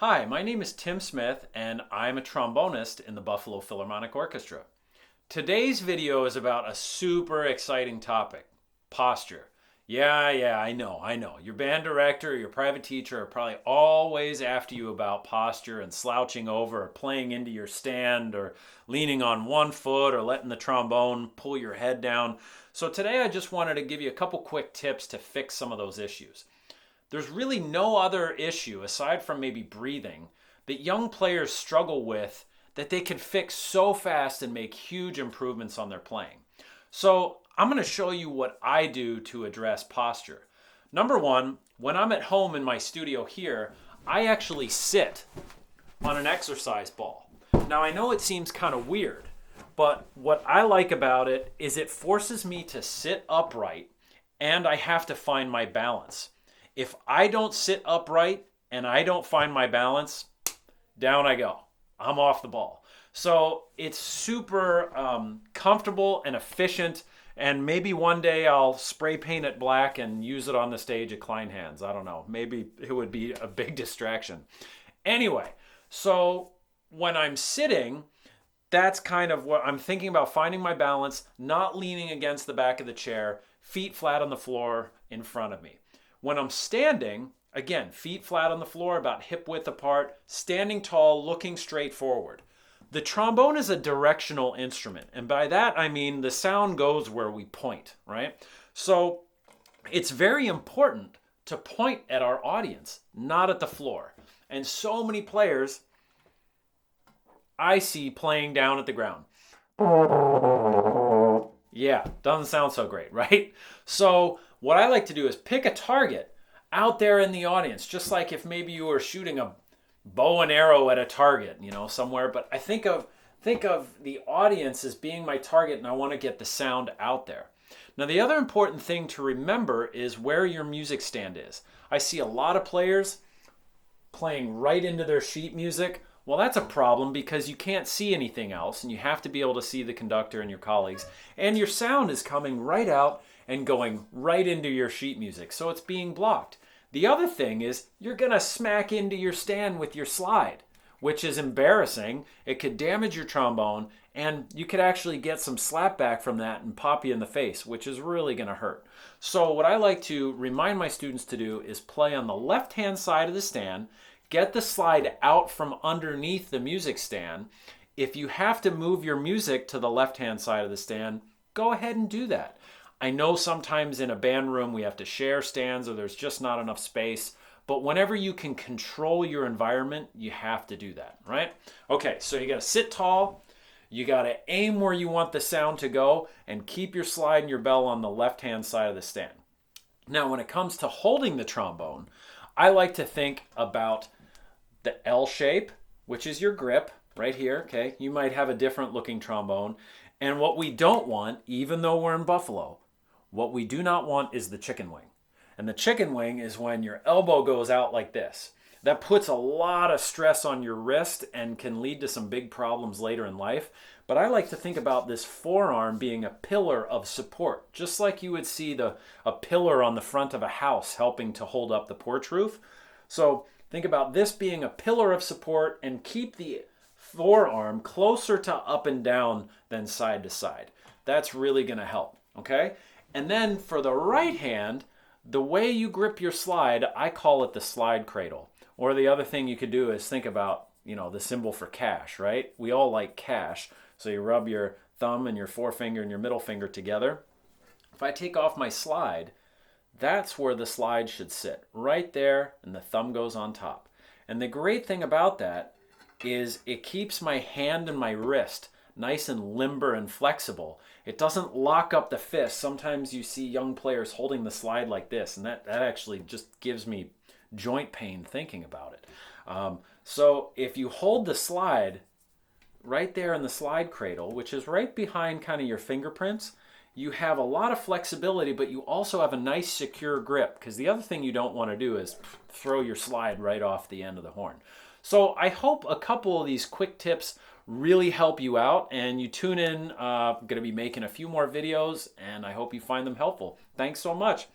Hi, my name is Tim Smith and I'm a trombonist in the Buffalo Philharmonic Orchestra. Today's video is about a super exciting topic, posture. Yeah, I know. Your band director or your private teacher are probably always after you about posture and slouching over or playing into your stand or leaning on one foot or letting the trombone pull your head down. So today I just wanted to give you a couple quick tips to fix some of those issues. There's really no other issue, aside from maybe breathing, that young players struggle with that they can fix so fast and make huge improvements on their playing. So I'm going to show you what I do to address posture. Number one, when I'm at home in my studio here, I actually sit on an exercise ball. Now I know it seems kind of weird, but what I like about it is it forces me to sit upright and I have to find my balance. If I don't sit upright and I don't find my balance, down I go. I'm off the ball. So it's super comfortable and efficient, and maybe one day I'll spray paint it black and use it on the stage at Kleinhans. I don't know. Maybe it would be a big distraction. Anyway, so when I'm sitting, that's kind of what I'm thinking about, finding my balance, not leaning against the back of the chair, feet flat on the floor in front of me. When I'm standing, again, feet flat on the floor, about hip width apart, standing tall, looking straight forward. The trombone is a directional instrument, and by that I mean the sound goes where we point, right? So it's very important to point at our audience, not at the floor. And so many players I see playing down at the ground. Yeah, doesn't sound so great, right? So what I like to do is pick a target out there in the audience, just like if maybe you were shooting a bow and arrow at a target, somewhere. But I think of the audience as being my target, and I want to get the sound out there. Now, the other important thing to remember is where your music stand is. I see a lot of players playing right into their sheet music. Well, that's a problem because you can't see anything else, and you have to be able to see the conductor and your colleagues, and your sound is coming right out and going right into your sheet music, so it's being blocked. The other thing is you're going to smack into your stand with your slide, which is embarrassing. It could damage your trombone, and you could actually get some slapback from that and pop you in the face, which is really going to hurt. So what I like to remind my students to do is play on the left-hand side of the stand, get the slide out from underneath the music stand. If you have to move your music to the left-hand side of the stand, go ahead and do that. I know sometimes in a band room we have to share stands or there's just not enough space, but whenever you can control your environment, you have to do that, right? Okay, so you gotta sit tall, you gotta aim where you want the sound to go, and keep your slide and your bell on the left-hand side of the stand. Now, when it comes to holding the trombone, I like to think about the L shape, which is your grip right here, okay? You might have a different looking trombone. And what we don't want, even though we're in Buffalo, what we do not want is the chicken wing. And the chicken wing is when your elbow goes out like this. That puts a lot of stress on your wrist and can lead to some big problems later in life. But I like to think about this forearm being a pillar of support, just like you would see a pillar on the front of a house helping to hold up the porch roof. So think about this being a pillar of support, and keep the forearm closer to up and down than side to side. That's really going to help, okay? And then for the right hand, the way you grip your slide, I call it the slide cradle. Or the other thing you could do is think about, the symbol for cash, right? We all like cash. So you rub your thumb and your forefinger and your middle finger together. If I take off my slide, that's where the slide should sit, right there, and the thumb goes on top. And the great thing about that is it keeps my hand and my wrist nice and limber and flexible. It doesn't lock up the fist. Sometimes you see young players holding the slide like this, and that actually just gives me joint pain thinking about it. So if you hold the slide right there in the slide cradle, which is right behind kind of your fingerprints, you have a lot of flexibility, but you also have a nice secure grip, because the other thing you don't want to do is throw your slide right off the end of the horn. So I hope a couple of these quick tips really help you out, and you tune in. I'm going to be making a few more videos, and I hope you find them helpful. Thanks so much.